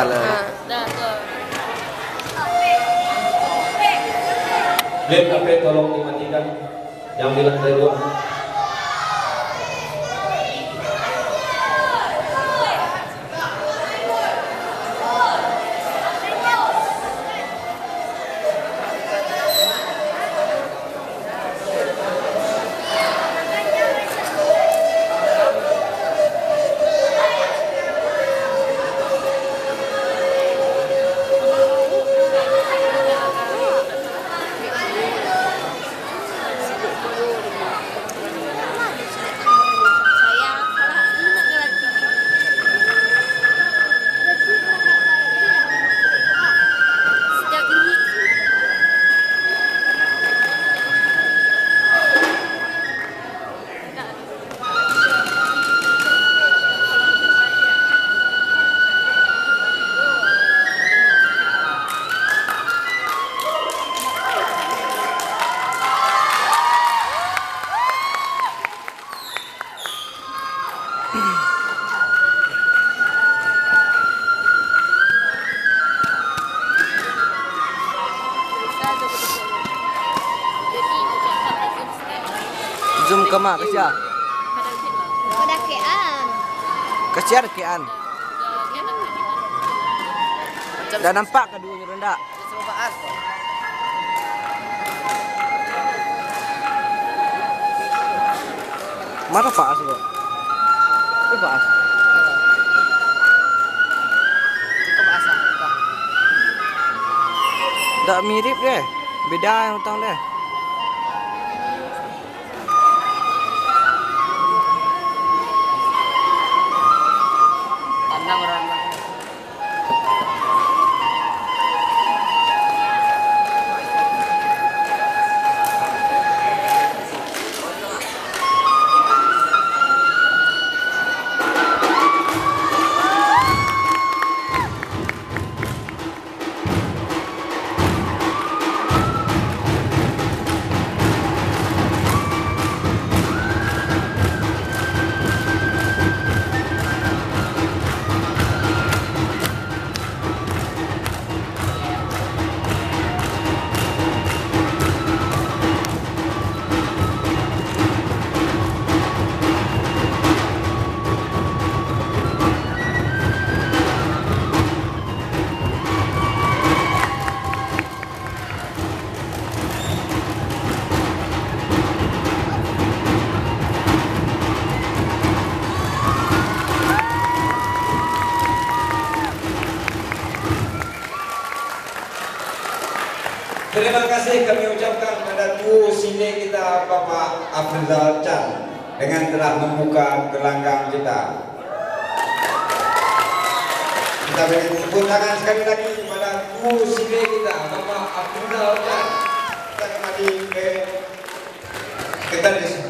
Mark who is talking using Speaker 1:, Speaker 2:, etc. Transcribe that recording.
Speaker 1: Dah tuh.
Speaker 2: Lem HP tolong dimatikan. Yang di lantai 2.
Speaker 3: Zoom ke mak Kasya?
Speaker 1: Pada kean.
Speaker 3: Kasya kean. Dah nampak keduanya rendah. Mana Faas kok? Ini Faas.
Speaker 4: Cukup asal.
Speaker 3: Tak mirip deh. Beda yang utang deh.
Speaker 4: Pandang orang.
Speaker 2: Terima kasih kami ucapkan pada duo sine kita Bapak Afrizal Chan dengan telah membuka gelanggang kita. Kita beri tepuk tangan sekali lagi kepada duo sine kita Bapak Afrizal Chan. Kita kembali ke Kedalis.